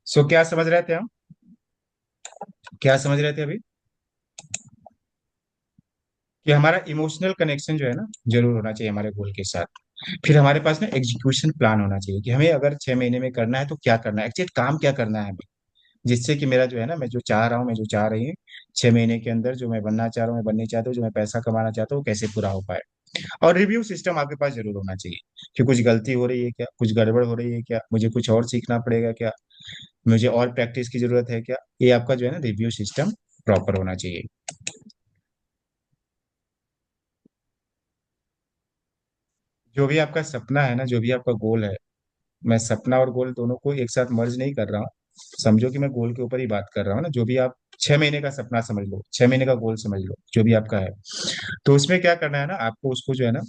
सो क्या समझ रहे थे हम? क्या समझ रहे थे अभी? कि हमारा इमोशनल कनेक्शन जो है ना, जरूर होना चाहिए हमारे गोल के साथ। फिर हमारे पास ना एग्जीक्यूशन प्लान होना चाहिए कि हमें अगर 6 महीने में करना है तो क्या करना है, एक्चुअली काम क्या करना है हमें, जिससे कि मेरा जो है ना, मैं जो चाह रहा हूँ, मैं जो चाह रही हूँ 6 महीने के अंदर, जो मैं बनना चाह रहा हूँ, मैं बनने चाहता हूँ, जो मैं पैसा कमाना चाहता हूँ, वो कैसे पूरा हो पाए। और रिव्यू सिस्टम आपके पास जरूर होना चाहिए कि कुछ गलती हो रही है क्या, कुछ गड़बड़ हो रही है क्या, मुझे कुछ और सीखना पड़ेगा क्या, मुझे और प्रैक्टिस की जरूरत है क्या। ये आपका जो है ना रिव्यू सिस्टम प्रॉपर होना चाहिए। जो भी आपका सपना है ना, जो भी आपका गोल है, मैं सपना और गोल दोनों को एक साथ मर्ज नहीं कर रहा हूँ। समझो कि मैं गोल के ऊपर ही बात कर रहा हूँ ना। जो भी आप 6 महीने का सपना समझ लो, 6 महीने का गोल समझ लो, जो भी आपका है, तो उसमें क्या करना है ना, आपको उसको जो है ना,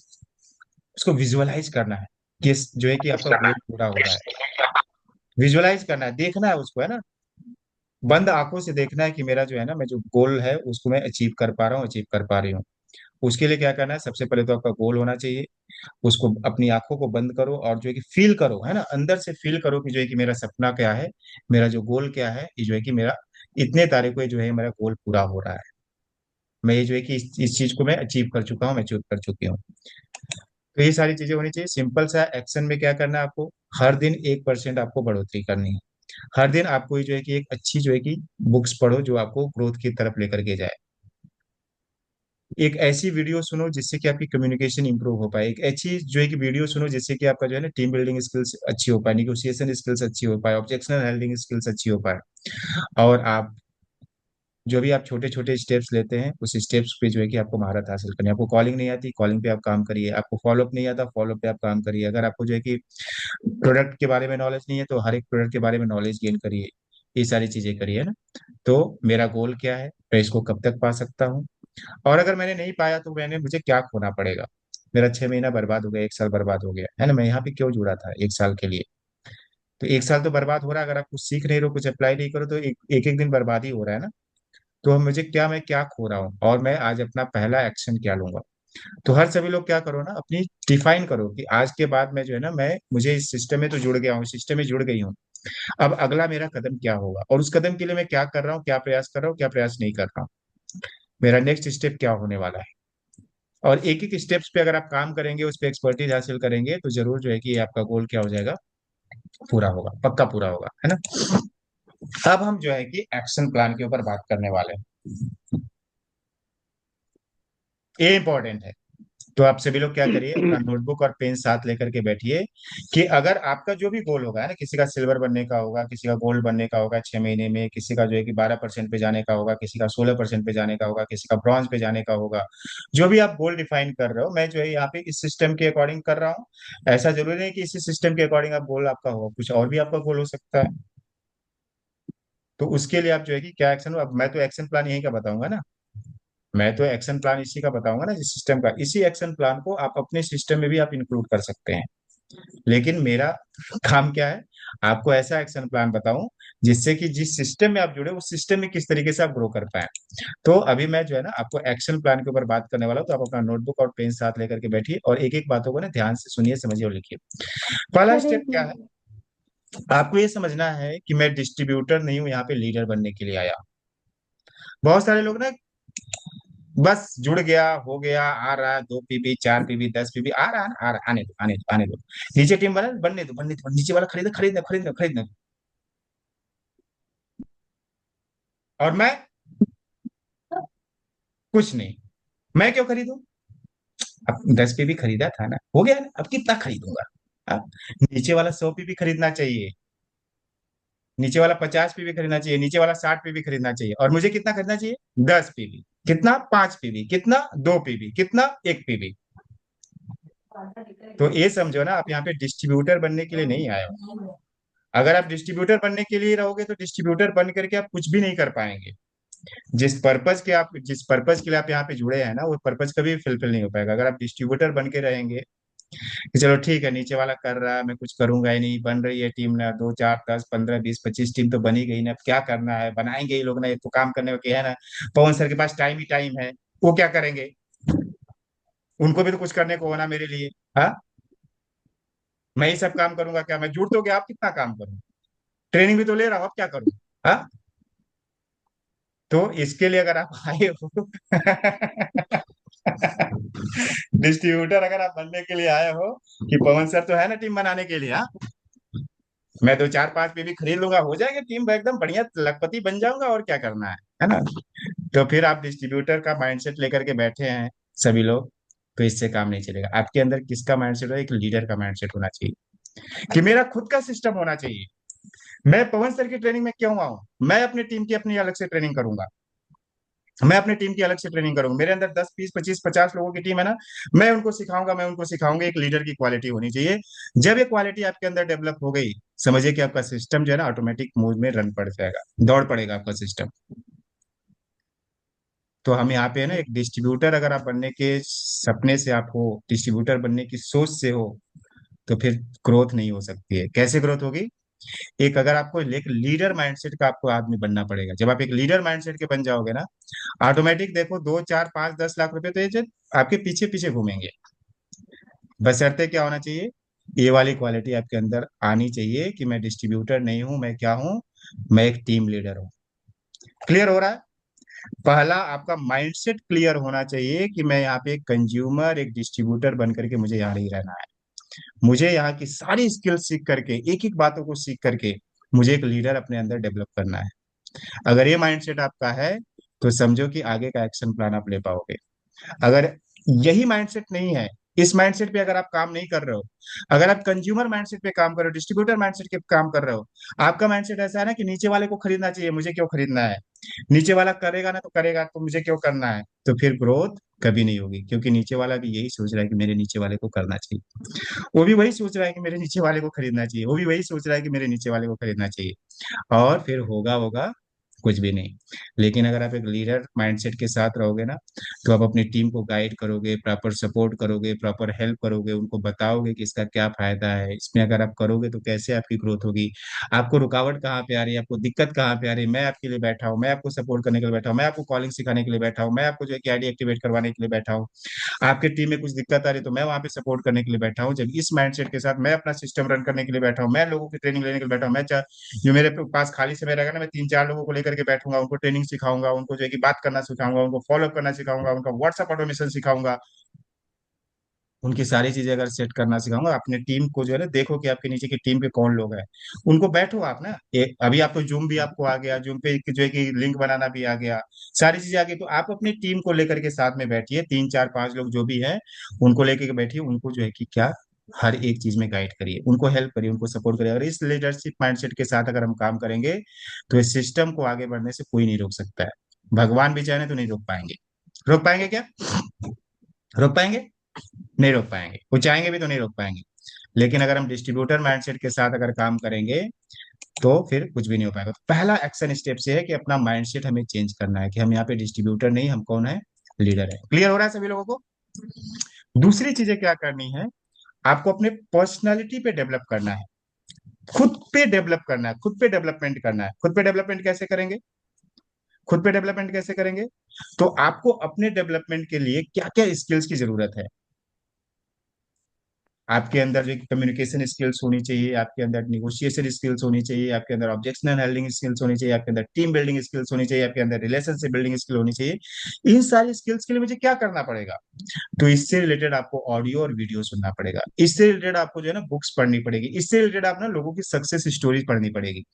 उसको विजुअलाइज करना है कि जो है कि आपका गोल पूरा हो रहा है। विजुअलाइज करना है, देखना है उसको, है ना। बंद आंखों से देखना है कि मेरा जो है ना, मैं जो गोल है उसको मैं अचीव कर पा रहा हूँ, अचीव कर पा रही हूँ। उसके लिए क्या करना है, सबसे पहले तो आपका गोल होना चाहिए। उसको अपनी आंखों को बंद करो और जो है कि फील करो, है ना, अंदर से फील करो कि जो है कि मेरा सपना क्या है, मेरा जो गोल क्या है, ये जो है कि मेरा इतने तारीख को ये जो है मेरा गोल पूरा हो रहा है। मैं ये जो है कि इस चीज को मैं अचीव कर चुका हूँ, मैं अचीव कर चुकी हूँ। तो ये सारी चीजें होनी चाहिए। सिंपल सा एक्शन में क्या करना है आपको, हर दिन 1% आपको बढ़ोतरी करनी है। हर दिन आपको ये जो है कि एक अच्छी जो है कि बुक्स पढ़ो जो आपको ग्रोथ की तरफ लेकर के जाए। एक ऐसी वीडियो सुनो जिससे कि आपकी कम्युनिकेशन इंप्रूव हो पाए। एक ऐसी जो है कि वीडियो सुनो जिससे कि आपका जो है ना टीम बिल्डिंग स्किल्स अच्छी हो पाए, निगोशिएशन स्किल्स अच्छी हो पाए, ऑब्जेक्शनल हैंडलिंग स्किल्स अच्छी हो पाए। और आप जो भी आप छोटे छोटे स्टेप्स लेते हैं, उस स्टेप्स पे जो है कि आपको महारत हासिल करनी है। आपको कॉलिंग नहीं आती, कॉलिंग पे आप काम करिए। आपको फॉलोअप नहीं आता, फॉलोअप पे आप काम करिए। अगर आपको जो है कि प्रोडक्ट के बारे में नॉलेज नहीं है, तो हर एक प्रोडक्ट के बारे में नॉलेज गेन करिए। ये सारी चीजें करिए ना। तो मेरा गोल क्या है, मैं इसको कब तक पा सकता हूँ, और अगर मैंने नहीं पाया तो मुझे क्या खोना पड़ेगा। मेरा 6 महीना बर्बाद हो गया, एक साल बर्बाद हो गया, है ना। मैं यहाँ पे क्यों जुड़ा था एक साल के लिए? तो एक साल तो बर्बाद हो रहा है। अगर आप कुछ सीख नहीं रहे हो, कुछ अप्लाई नहीं करो, तो एक एक दिन बर्बाद ही हो रहा है ना। तो मुझे क्या, मैं क्या खो रहा हूँ, और मैं आज अपना पहला एक्शन क्या लूंगा। तो हर सभी लोग क्या करो ना, अपनी डिफाइन करो कि आज के बाद मैं जो है ना, मैं मुझे इस सिस्टम में तो जुड़ गया हूँ, सिस्टम में जुड़ गई हूँ। अब अगला मेरा कदम क्या होगा, और उस कदम के लिए मैं क्या कर रहा हूँ, क्या प्रयास कर रहा हूँ, क्या प्रयास नहीं कर रहा हूँ। मेरा नेक्स्ट स्टेप क्या होने वाला है। और एक एक स्टेप्स पे अगर आप काम करेंगे, उस पे एक्सपर्टीज हासिल करेंगे, तो जरूर जो है कि ये आपका गोल क्या हो जाएगा, पूरा होगा, पक्का पूरा होगा, है ना। अब हम जो है कि एक्शन प्लान के ऊपर बात करने वाले हैं। ये इंपॉर्टेंट है। तो आप सभी लोग क्या करिए, अपना नोटबुक और पेन साथ लेकर के बैठिए कि अगर आपका जो भी गोल होगा, है ना, किसी का सिल्वर बनने का होगा, किसी का गोल्ड बनने का होगा 6 महीने में, किसी का जो है कि 12% पे जाने का होगा, किसी का 16% पे जाने का होगा, किसी का ब्रॉन्ज पे जाने का होगा। जो भी आप गोल डिफाइन कर रहे हो, मैं जो है यहाँ पे इस सिस्टम के अकॉर्डिंग कर रहा हूँ। ऐसा जरूरी नहीं कि इसी सिस्टम के अकॉर्डिंग आप गोल आपका हो, कुछ और भी आपका गोल हो सकता है। तो उसके लिए आप जो है कि क्या एक्शन, अब मैं तो एक्शन प्लान यही का बताऊंगा ना। मैं तो एक्शन प्लान इसी का बताऊंगा ना, जिस सिस्टम का, इसी एक्शन प्लान को आप अपने सिस्टम में भी आप इंक्लूड कर सकते हैं। लेकिन मेरा काम क्या है, आपको ऐसा एक्शन प्लान बताऊं जिससे कि जिस सिस्टम में आप जुड़े, उस सिस्टम में किस तरीके से आप ग्रो कर पाए। तो अभी मैं जो है ना आपको एक्शन प्लान के ऊपर बात करने वाला हूं। तो आप अपना नोटबुक और पेन साथ लेकर के बैठिए और एक एक बातों को ना ध्यान से सुनिए, समझिए और लिखिए। पहला अरे स्टेप क्या है, आपको ये समझना है कि मैं डिस्ट्रीब्यूटर नहीं हूं, यहाँ पे लीडर बनने के लिए आया। बहुत सारे लोग ना, बस जुड़ गया, हो गया, आ रहा है 2 पीबी, 4 पीबी, 10 पीबी, आ रहा है, आ रहा, आने दो, आने दो, आने दो। नीचे टीम बना, बनने दो, बनने दो, नीचे वाला खरीदो, खरीदना, खरीदना, खरीदना। और मैं कुछ नहीं। मैं क्यों खरीदूं? अब 10 पीबी खरीदा था ना, हो गया ना, अब कितना खरीदूंगा। अब नीचे वाला 100 पीबी खरीदना चाहिए, नीचे वाला 50 पीबी खरीदना चाहिए, नीचे वाला 60 पीबी खरीदना चाहिए, और मुझे कितना खरीदना चाहिए? 10 पीबी। कितना? 5 पीबी। कितना? 2 पीबी। कितना? 1 पीबी। तो ये समझो ना, आप यहाँ पे डिस्ट्रीब्यूटर बनने के लिए नहीं आए हो। अगर आप डिस्ट्रीब्यूटर बनने के लिए रहोगे, तो डिस्ट्रीब्यूटर बन करके आप कुछ भी नहीं कर पाएंगे। जिस पर्पज के लिए आप यहाँ पे जुड़े हैं ना, वो पर्पज कभी फिलफिल नहीं हो पाएगा अगर आप डिस्ट्रीब्यूटर बन के रहेंगे। कि चलो ठीक है, नीचे वाला कर रहा है, मैं कुछ करूंगा ही नहीं, बन रही है टीम ना, 2 4 10 15 20 25 टीम तो बनी गई ना, अब क्या करना है, बनाएंगे ही लोग ना, ये तो काम करने को है ना। पवन सर के पास टाइम ही टाइम है, वो क्या करेंगे? उनको भी तो कुछ करने को होना मेरे लिए। हाँ। मैं ही सब काम करूंगा क्या? मैं जुड़ तो गया, आप कितना काम करूँ? ट्रेनिंग भी तो ले रहा हूँ, अब क्या करूँ? हाँ। तो इसके लिए अगर आप आए हो डिस्ट्रीब्यूटर अगर आप बनने के लिए आए हो, कि पवन सर तो है ना टीम बनाने के लिए, हाँ, मैं दो चार पांच पे भी खरीद लूंगा, हो जाएगा टीम एकदम बढ़िया, लखपति बन जाऊंगा, और क्या करना है ना? तो फिर आप डिस्ट्रीब्यूटर का माइंडसेट लेकर के बैठे हैं सभी लोग, तो इससे काम नहीं चलेगा। आपके अंदर किसका माइंडसेट हो? एक लीडर का माइंडसेट होना चाहिए, कि मेरा खुद का सिस्टम होना चाहिए। मैं पवन सर की ट्रेनिंग में क्यों आऊं? मैं अपनी टीम की अपनी अलग से ट्रेनिंग करूंगा। मैं अपनी टीम की अलग से ट्रेनिंग करूंगा। मेरे अंदर 10 20 25 50 लोगों की टीम है ना, मैं उनको सिखाऊंगा, मैं उनको सिखाऊंगा। एक लीडर की क्वालिटी होनी चाहिए। जब ये क्वालिटी आपके अंदर डेवलप हो गई, समझिए कि आपका सिस्टम जो है ना ऑटोमेटिक मोड में रन पड़ जाएगा, दौड़ पड़ेगा आपका सिस्टम। तो हम यहाँ पे है ना, एक डिस्ट्रीब्यूटर अगर आप बनने के सपने से आप हो, डिस्ट्रीब्यूटर बनने की सोच से हो, तो फिर ग्रोथ नहीं हो सकती है। कैसे ग्रोथ होगी? एक अगर आपको एक लीडर माइंडसेट का आपको आदमी बनना पड़ेगा। जब आप एक लीडर माइंडसेट के बन जाओगे ना, ऑटोमेटिक देखो 2 4 5 10 लाख रुपए तो ये जो आपके पीछे पीछे घूमेंगे। बशर्ते क्या होना चाहिए? ये वाली क्वालिटी आपके अंदर आनी चाहिए कि मैं डिस्ट्रीब्यूटर नहीं हूं, मैं क्या हूं? मैं एक टीम लीडर हूं। क्लियर हो रहा है? पहला आपका माइंडसेट क्लियर होना चाहिए कि मैं यहाँ पे एक कंज्यूमर, एक डिस्ट्रीब्यूटर बन करके मुझे यहाँ नहीं रहना है। मुझे यहाँ की सारी स्किल सीख करके, एक एक बातों को सीख करके, मुझे एक लीडर अपने अंदर डेवलप करना है। अगर ये माइंडसेट आपका है, तो समझो कि आगे का एक्शन प्लान आप ले पाओगे। अगर यही माइंडसेट नहीं है, इस माइंडसेट पे अगर आप काम नहीं कर रहे हो, अगर आप कंज्यूमर माइंडसेट पे काम कर रहे हो, डिस्ट्रीब्यूटर माइंडसेट पे काम कर रहे हो, आपका माइंडसेट ऐसा है ना कि नीचे वाले को खरीदना चाहिए, मुझे क्यों खरीदना है? नीचे वाला करेगा ना तो करेगा, तो मुझे क्यों करना है? तो फिर ग्रोथ कभी नहीं होगी, क्योंकि नीचे वाला भी यही सोच रहा है कि मेरे नीचे वाले को करना चाहिए। वो भी वही सोच रहा है कि मेरे नीचे वाले को खरीदना चाहिए, वो भी वही सोच रहा है कि मेरे नीचे वाले को खरीदना चाहिए। और फिर होगा होगा कुछ भी नहीं। लेकिन अगर आप एक लीडर माइंडसेट के साथ रहोगे ना, तो आप अपनी टीम को गाइड करोगे, प्रॉपर सपोर्ट करोगे, प्रॉपर हेल्प करोगे, उनको बताओगे कि इसका क्या फायदा है, इसमें अगर आप करोगे तो कैसे आपकी ग्रोथ होगी, आपको रुकावट कहाँ पे आ रही है, आपको दिक्कत कहाँ पे आ रही है, मैं आपके लिए बैठा हूँ, मैं आपको सपोर्ट करने के लिए बैठा हूँ, मैं आपको कॉलिंग सिखाने के लिए बैठा हूँ, मैं आपको जो है कि आईडी एक्टिवेट करवाने के लिए बैठा हूँ। आपकी टीम में कुछ दिक्कत आ रही है तो मैं वहां पे सपोर्ट करने के लिए बैठा हूँ। जब इस माइंडसेट के साथ मैं अपना सिस्टम रन करने के लिए बैठा हूँ, मैं लोगों की ट्रेनिंग लेने के लिए बैठा हूँ, जो मेरे पास खाली समय रहेगा ना, मैं 3 4 लोगों को लेकर के बैठूंगा, उनको ट्रेनिंग सिखाऊंगा, उनको जो है कि बात करना सिखाऊंगा, उनको फॉलो करना सिखाऊंगा, उनका व्हाट्सअप ऑटोमेशन सिखाऊंगा, उनकी सारी चीजें अगर सेट करना सिखाऊंगा। अपने टीम को जो है ना, देखो कि आपके नीचे की टीम पे कौन लोग हैं, उनको बैठो आप ना। अभी आपको जूम भी आपको आ गया, जूम पे जो है कि लिंक बनाना भी आ गया, सारी चीजें आ गई, तो आप अपनी टीम को लेकर के साथ में बैठिए, 3 4 5 लोग जो भी हैं, उनको लेकर के बैठिए, उनको जो है कि क्या, हर एक चीज में गाइड करिए, उनको हेल्प करिए, उनको सपोर्ट करिए। अगर इस लीडरशिप माइंडसेट के साथ अगर हम काम करेंगे, तो इस सिस्टम को आगे बढ़ने से कोई नहीं रोक सकता है। भगवान भी चाहे तो नहीं रोक पाएंगे। रोक पाएंगे क्या? रोक पाएंगे? नहीं रोक पाएंगे। वो चाहेंगे भी तो नहीं रोक पाएंगे। लेकिन अगर हम डिस्ट्रीब्यूटर माइंडसेट के साथ अगर काम करेंगे, तो फिर कुछ भी नहीं हो पाएगा। तो पहला एक्शन स्टेप से है कि अपना माइंडसेट हमें चेंज करना है, कि हम यहाँ पे डिस्ट्रीब्यूटर नहीं, हम कौन है? लीडर है। क्लियर हो रहा है सभी लोगों को? दूसरी चीजें क्या करनी है? आपको अपने पर्सनालिटी पे डेवलप करना है, खुद पे डेवलप करना है, खुद पे डेवलपमेंट करना है। खुद पे डेवलपमेंट कैसे करेंगे? खुद पे डेवलपमेंट कैसे करेंगे? तो आपको अपने डेवलपमेंट के लिए क्या क्या स्किल्स की जरूरत है? आपके अंदर जो कम्युनिकेशन स्किल्स होनी चाहिए, आपके अंदर निगोशिएशन स्किल्स होनी चाहिए, आपके अंदर ऑब्जेक्शनल हैंडलिंग स्किल्स होनी चाहिए, आपके अंदर टीम बिल्डिंग स्किल्स होनी चाहिए, आपके अंदर रिलेशनशिप बिल्डिंग स्किल होनी चाहिए। इन सारी स्किल्स के लिए मुझे क्या करना पड़ेगा? तो इससे रिलेटेड आपको ऑडियो और वीडियो सुनना पड़ेगा, इससे रिलेटेड आपको जो है ना बुक्स पढ़नी पड़ेगी, इससे रिलेटेड आप ना लोगों की सक्सेस स्टोरीज पढ़नी पड़ेगी।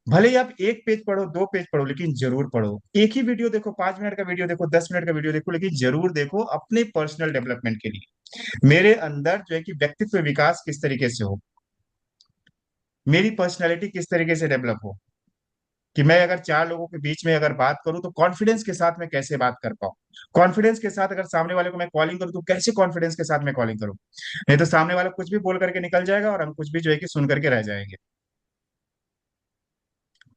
भले ही आप 1 पेज पढ़ो, 2 पेज पढ़ो, लेकिन जरूर पढ़ो। एक ही वीडियो देखो, 5 मिनट का वीडियो देखो, 10 मिनट का वीडियो देखो, लेकिन जरूर देखो अपने पर्सनल डेवलपमेंट के लिए। मेरे अंदर जो है कि व्यक्तित्व विकास किस तरीके से हो, मेरी पर्सनैलिटी किस तरीके से डेवलप हो, कि मैं अगर 4 लोगों के बीच में अगर बात करूं तो कॉन्फिडेंस के साथ मैं कैसे बात कर पाऊं। कॉन्फिडेंस के साथ अगर सामने वाले को मैं कॉलिंग करूं तो कैसे कॉन्फिडेंस के साथ मैं कॉलिंग करूं। नहीं तो सामने वाला कुछ भी बोल करके निकल जाएगा और हम कुछ भी जो है कि सुन करके रह जाएंगे।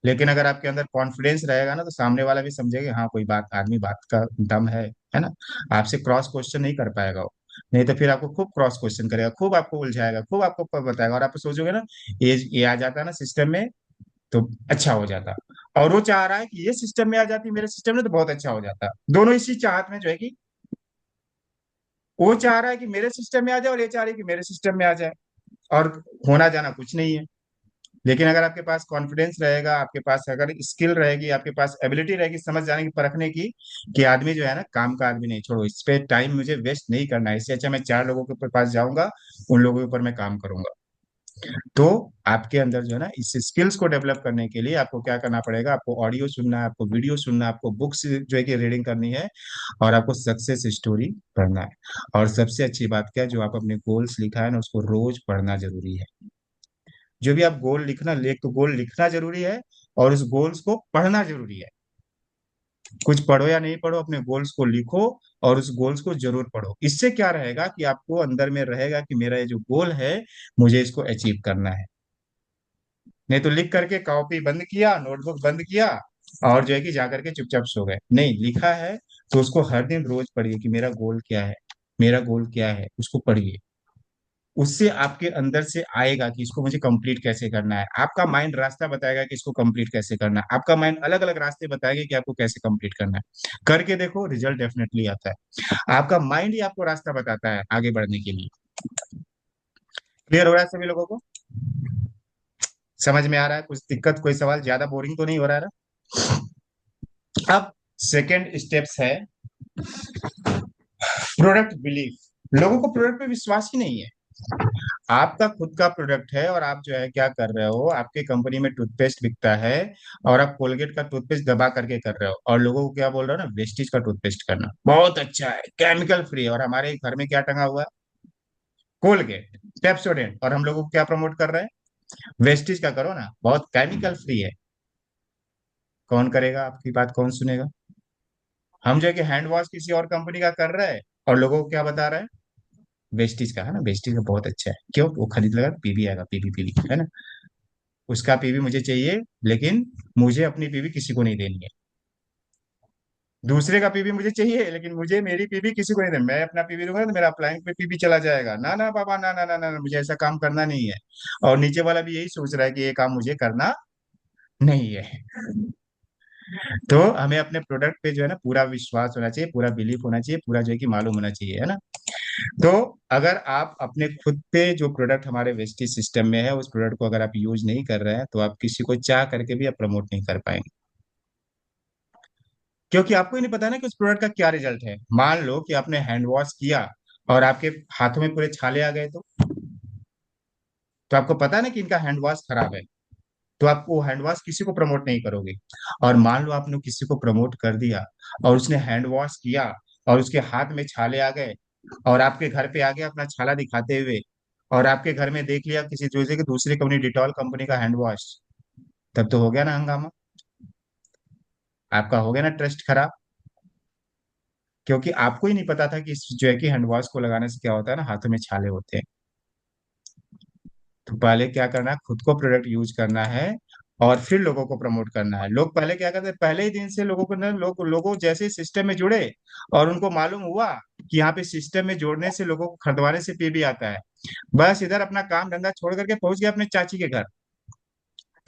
लेकिन अगर आपके अंदर कॉन्फिडेंस रहेगा ना, तो सामने वाला भी समझेगा हाँ कोई बात, आदमी बात का दम है ना। आपसे क्रॉस क्वेश्चन नहीं कर पाएगा वो। नहीं तो फिर आपको खूब क्रॉस क्वेश्चन करेगा, खूब आपको उलझाएगा, खूब आपको बताएगा, और आप सोचोगे ना ये आ जाता है ना सिस्टम में, तो अच्छा हो जाता। और वो चाह रहा है कि ये सिस्टम में आ जाती, मेरे सिस्टम में तो बहुत अच्छा हो जाता। दोनों इसी चाहत में जो है कि वो चाह रहा है कि मेरे सिस्टम में आ जाए और ये चाह रही है कि मेरे सिस्टम में आ जाए, और होना जाना कुछ नहीं है। लेकिन अगर आपके पास कॉन्फिडेंस रहेगा, आपके पास अगर स्किल रहेगी, आपके पास एबिलिटी रहेगी समझ जाने की, परखने की, कि आदमी जो है ना काम का आदमी नहीं, छोड़ो इस पे टाइम मुझे वेस्ट नहीं करना है, इससे अच्छा मैं चार लोगों के ऊपर पास जाऊंगा, उन लोगों के ऊपर मैं काम करूंगा। तो आपके अंदर जो है ना इस स्किल्स को डेवलप करने के लिए आपको क्या करना पड़ेगा, आपको ऑडियो सुनना है, आपको वीडियो सुनना है, आपको बुक्स जो है कि रीडिंग करनी है, और आपको सक्सेस स्टोरी पढ़ना है। और सबसे अच्छी बात क्या है, जो आप अपने गोल्स लिखा है ना उसको रोज पढ़ना जरूरी है। जो भी आप गोल लिखना, एक तो गोल लिखना जरूरी है, और उस गोल्स को पढ़ना जरूरी है। कुछ पढ़ो या नहीं पढ़ो, अपने गोल्स को लिखो और उस गोल्स को जरूर पढ़ो। इससे क्या रहेगा कि आपको अंदर में रहेगा कि मेरा ये जो गोल है मुझे इसको अचीव करना है। नहीं तो लिख करके कॉपी बंद किया, नोटबुक बंद किया, और जो है कि जाकर के चुपचाप सो गए। नहीं, लिखा है तो उसको हर दिन रोज पढ़िए कि मेरा गोल क्या है, मेरा गोल क्या है, उसको पढ़िए। उससे आपके अंदर से आएगा कि इसको मुझे कंप्लीट कैसे करना है। आपका माइंड रास्ता बताएगा कि इसको कंप्लीट कैसे करना है, आपका माइंड अलग अलग रास्ते बताएगा कि आपको कैसे कंप्लीट करना है। करके देखो, रिजल्ट डेफिनेटली आता है। आपका माइंड ही आपको रास्ता बताता है आगे बढ़ने के लिए। क्लियर हो रहा है सभी लोगों को? समझ में आ रहा है? कुछ दिक्कत, कोई सवाल ज्यादा बोरिंग तो नहीं हो रहा है ना? अब सेकेंड स्टेप्स है प्रोडक्ट बिलीफ। लोगों को प्रोडक्ट पे विश्वास ही नहीं है। आपका खुद का प्रोडक्ट है और आप जो है क्या कर रहे हो, आपके कंपनी में टूथपेस्ट बिकता है, और आप कोलगेट का टूथपेस्ट दबा करके कर रहे हो, और लोगों को क्या बोल रहे हो ना, वेस्टिज का टूथपेस्ट करना बहुत अच्छा है, केमिकल फ्री है। और हमारे घर में क्या टंगा हुआ है? कोलगेट, पेप्सोडेंट, और हम लोगों को क्या प्रमोट कर रहे हैं? वेस्टिज का करो ना, बहुत केमिकल फ्री है। कौन करेगा आपकी बात, कौन सुनेगा? हम जो है कि हैंड वॉश किसी और कंपनी का कर रहे हैं, और लोगों को क्या बता रहे हैं? वेस्टिज का है ना, वेस्टिज का बहुत अच्छा है। क्यों? वो खरीद लेगा, पीवी आएगा, पीवी पीवी है ना। उसका पीवी मुझे चाहिए, लेकिन मुझे अपनी पीवी किसी को नहीं देनी है। दूसरे का पीवी मुझे चाहिए, लेकिन मुझे मेरी पीवी किसी को नहीं देनी। मैं अपना पीवी दूंगा तो मेरा अप्लाइंग पे पीवी चला जाएगा। ना ना पापा, ना ना ना ना ना, मुझे ऐसा काम करना नहीं है। और नीचे वाला भी यही सोच रहा है कि ये काम मुझे करना नहीं है। तो हमें अपने प्रोडक्ट पे जो है ना पूरा विश्वास होना चाहिए, पूरा बिलीफ होना चाहिए, पूरा जो है कि मालूम होना चाहिए, है ना। तो अगर आप अपने खुद पे जो प्रोडक्ट हमारे वेस्टेज सिस्टम में है उस प्रोडक्ट को अगर आप यूज नहीं कर रहे हैं, तो आप किसी को चाह करके भी आप प्रमोट नहीं कर पाएंगे। क्योंकि आपको ही नहीं पता ना कि उस प्रोडक्ट का क्या रिजल्ट है। मान लो कि आपने हैंड वॉश किया और आपके हाथों में पूरे छाले आ गए, तो आपको पता है ना कि इनका हैंड वॉश खराब है, तो आप वो हैंड वॉश किसी को प्रमोट नहीं करोगे। और मान लो आपने किसी को प्रमोट कर दिया और उसने हैंड वॉश किया और उसके हाथ में छाले आ गए, और आपके घर पे आ गया अपना छाला दिखाते हुए, और आपके घर में देख लिया किसी दूसरे की दूसरी कंपनी डिटॉल कंपनी का हैंड वॉश, तब तो हो गया ना हंगामा। आपका हो गया ना ट्रस्ट खराब। क्योंकि आपको ही नहीं पता था कि इस जो है कि हैंड वॉश को लगाने से क्या होता है ना, हाथों में छाले होते हैं। तो पहले क्या करना है, खुद को प्रोडक्ट यूज करना है, और फिर लोगों को प्रमोट करना है। लोग पहले क्या करते हैं, पहले ही दिन से लोगों को ना, लोगों जैसे ही सिस्टम में जुड़े और उनको मालूम हुआ कि यहाँ पे सिस्टम में जोड़ने से लोगों को खरीदवाने से पे भी आता है, बस इधर अपना काम धंधा छोड़ करके पहुंच गया अपने चाची के घर।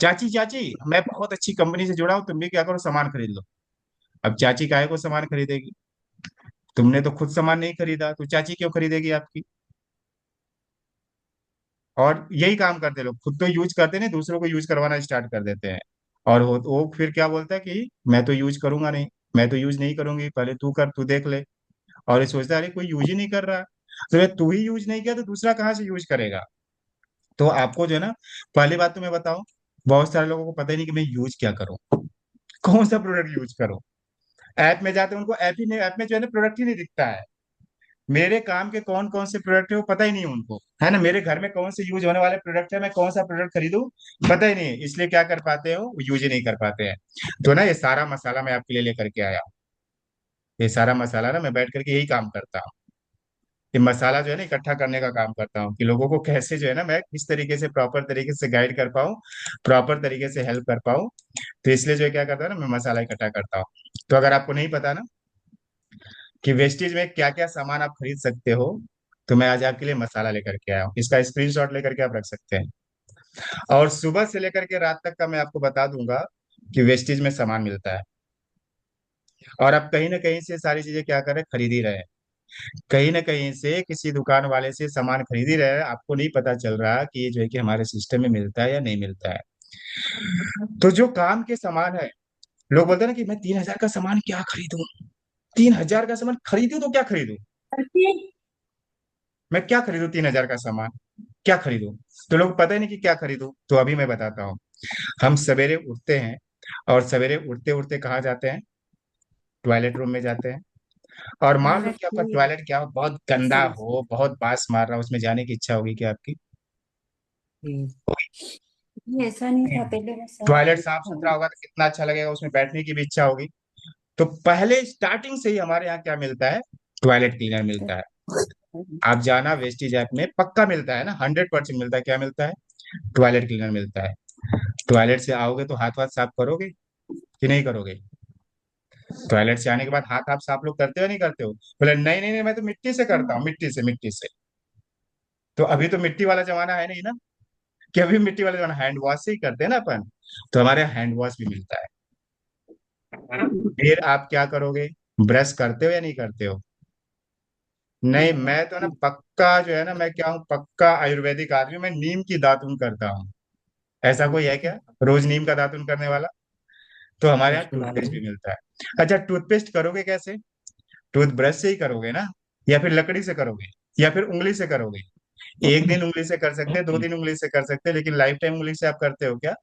चाची चाची, मैं बहुत अच्छी कंपनी से जुड़ा हूँ, तुम भी क्या करो, सामान खरीद लो। अब चाची काहे को सामान खरीदेगी? तुमने तो खुद सामान नहीं खरीदा, तो चाची क्यों खरीदेगी आपकी? और यही काम करते लोग, खुद तो यूज करते नहीं, दूसरों को यूज करवाना स्टार्ट कर देते हैं। और वो फिर क्या बोलता है कि मैं तो यूज करूंगा नहीं, मैं तो यूज नहीं करूंगी, पहले तू कर, तू देख ले। और ये सोचता है अरे कोई यूज ही नहीं कर रहा, तो ये तू ही यूज नहीं किया तो दूसरा कहाँ से यूज करेगा? तो आपको जो है ना, पहली बात तो मैं बताऊं, बहुत सारे लोगों को पता ही नहीं कि मैं यूज क्या करूं, कौन सा प्रोडक्ट यूज करूं। ऐप में जाते हैं उनको ऐप ही नहीं, ऐप में जो है ना प्रोडक्ट ही नहीं दिखता है। मेरे काम के कौन कौन से प्रोडक्ट है वो पता ही नहीं है उनको, है ना। मेरे घर में कौन से यूज होने वाले प्रोडक्ट है, मैं कौन सा प्रोडक्ट खरीदूं, पता ही नहीं है। इसलिए क्या कर पाते हो, यूज ही नहीं कर पाते हैं। तो ना ये सारा मसाला मैं आपके लिए लेकर के आया हूं। ये सारा मसाला ना मैं बैठ करके यही काम करता हूँ। ये मसाला जो है ना इकट्ठा करने का काम करता हूँ, कि लोगों को कैसे जो है ना मैं किस तरीके से प्रॉपर तरीके से गाइड कर पाऊँ, प्रॉपर तरीके से हेल्प कर पाऊँ। तो इसलिए जो है क्या करता है ना, मैं मसाला इकट्ठा करता हूँ। तो अगर आपको नहीं पता ना कि वेस्टेज में क्या क्या सामान आप खरीद सकते हो, तो मैं आज आपके लिए मसाला लेकर के आया हूँ। इसका स्क्रीनशॉट लेकर के आप रख सकते हैं। और सुबह से लेकर के रात तक का मैं आपको बता दूंगा कि वेस्टेज में सामान मिलता है, और आप कहीं ना कहीं से सारी चीजें क्या कर रहे हैं, खरीद ही रहे हैं। कहीं ना कहीं से किसी दुकान वाले से सामान खरीद ही रहे हैं, आपको नहीं पता चल रहा कि ये जो है कि हमारे सिस्टम में मिलता है या नहीं मिलता है। तो जो काम के सामान है, लोग बोलते हैं ना कि मैं 3,000 का सामान क्या खरीदूं, 3,000 का सामान खरीदूं तो क्या खरीदूं, मैं क्या खरीदूं 3,000 का सामान, क्या खरीदूं। तो लोग पता ही नहीं कि क्या खरीदूं। तो अभी मैं बताता हूँ। हम सवेरे उठते हैं, और सवेरे उठते उठते कहाँ जाते हैं, टॉयलेट रूम में जाते हैं। और मान लो कि आपका टॉयलेट क्या हो, बहुत गंदा हो, बहुत बास मार रहा हो, उसमें जाने की इच्छा होगी क्या आपकी? ऐसा नहीं था पहले, मैं साफ टॉयलेट साफ देखा सुथरा हूँ। होगा तो कितना अच्छा लगेगा, उसमें बैठने की भी इच्छा होगी। तो पहले स्टार्टिंग से ही हमारे यहाँ क्या मिलता है, टॉयलेट क्लीनर मिलता है। आप जाना वेस्टीज ऐप में, पक्का मिलता है ना, 100% मिलता है। क्या मिलता है? टॉयलेट क्लीनर मिलता है। टॉयलेट से आओगे तो हाथ वाथ साफ करोगे कि नहीं करोगे? टॉयलेट से आने के बाद हाथ आप साफ लोग करते हो नहीं करते हो? बोले नहीं नहीं नहीं, मैं तो मिट्टी से करता हूँ, मिट्टी से, मिट्टी से। तो अभी तो मिट्टी वाला जमाना है नहीं ना, कि अभी मिट्टी वाला जमाना, हैंड वॉश से ही करते हैं ना अपन। तो हमारे यहाँ हैंड वॉश भी मिलता है। फिर आप क्या करोगे, ब्रश करते हो या नहीं करते हो? नहीं, मैं तो ना पक्का जो है ना, मैं क्या हूँ, पक्का आयुर्वेदिक आदमी हूं, मैं नीम की दातुन करता हूँ। ऐसा कोई है क्या रोज नीम का दातुन करने वाला? तो हमारे यहाँ टूथपेस्ट भी मिलता है। अच्छा, टूथपेस्ट करोगे कैसे? टूथ ब्रश से ही करोगे ना, या फिर लकड़ी से करोगे, या फिर उंगली से करोगे? एक दिन उंगली से कर सकते हैं, 2 दिन उंगली से कर सकते हैं, लेकिन लाइफ टाइम उंगली से आप करते हो क्या?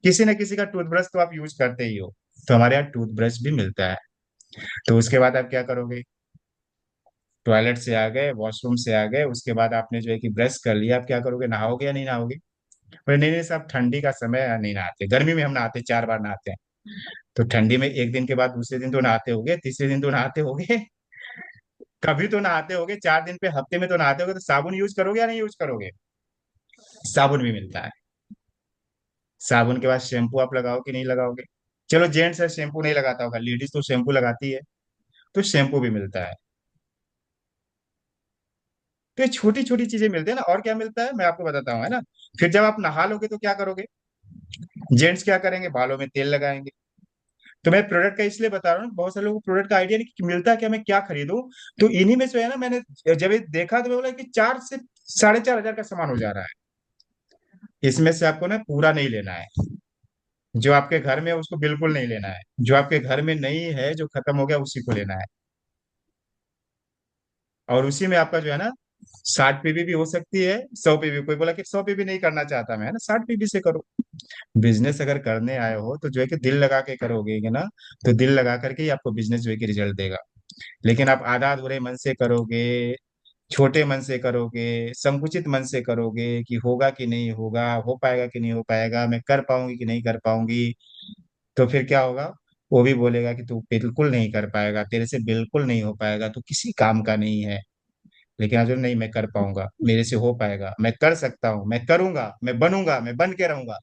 किसी न किसी का टूथब्रश तो आप यूज करते ही हो। तो हमारे यहाँ टूथब्रश भी मिलता है। तो उसके बाद आप क्या करोगे, टॉयलेट से आ गए, वॉशरूम से आ गए, उसके बाद आपने जो है कि ब्रश कर लिया, आप क्या करोगे, नहाओगे या नहीं नहाओगे? बोले नहीं नहीं साहब, ठंडी का समय है, नहीं नहाते, गर्मी में हम नहाते, 4 बार नहाते हैं। तो ठंडी में एक दिन के बाद दूसरे दिन तो नहाते होगे, तीसरे दिन तो नहाते होगे, कभी तो नहाते होगे, 4 दिन पे, हफ्ते में तो नहाते होगे, तो साबुन यूज करोगे या नहीं यूज करोगे? साबुन भी मिलता है। साबुन के बाद शैम्पू आप लगाओ कि नहीं लगाओगे? चलो जेंट्स है, शैम्पू नहीं लगाता होगा, लेडीज तो शैम्पू लगाती है। तो शैम्पू भी मिलता है। तो ये छोटी छोटी चीजें मिलती है ना। और क्या मिलता है मैं आपको बताता हूँ, है ना। फिर जब आप नहा लोगे तो क्या करोगे, जेंट्स क्या करेंगे, बालों में तेल लगाएंगे। तो मैं प्रोडक्ट का इसलिए बता रहा हूँ, बहुत सारे लोगों को प्रोडक्ट का आइडिया नहीं कि मिलता क्या, मैं क्या खरीदूं। तो इन्हीं में से है ना, मैंने जब ये देखा तो मैं बोला कि 4 से 4,500 का सामान हो जा रहा है। इसमें से आपको ना पूरा नहीं लेना है, जो आपके घर में है उसको बिल्कुल नहीं लेना है, जो आपके घर में नहीं है, जो खत्म हो गया, उसी को लेना है। और उसी में आपका जो है ना, 60 पीबी भी हो सकती है, 100 पीबी। कोई बोला कि 100 पीबी नहीं करना चाहता मैं, है ना, 60 पीबी से करो। बिजनेस अगर करने आए हो तो जो है कि दिल लगा के करोगे कि ना, तो दिल लगा करके ही आपको बिजनेस जो है कि रिजल्ट देगा। लेकिन आप आधा अधूरे मन से करोगे, छोटे मन से करोगे, संकुचित मन से करोगे कि होगा कि नहीं होगा, हो पाएगा कि नहीं हो पाएगा, मैं कर पाऊंगी कि नहीं कर पाऊंगी, तो फिर क्या होगा, वो भी बोलेगा कि तू बिल्कुल नहीं कर पाएगा, तेरे से बिल्कुल नहीं हो पाएगा, तू किसी काम का नहीं है। लेकिन आज नहीं, मैं कर पाऊंगा, मेरे से हो पाएगा, मैं कर सकता हूँ, मैं करूंगा, मैं बनूंगा, मैं बन के रहूंगा।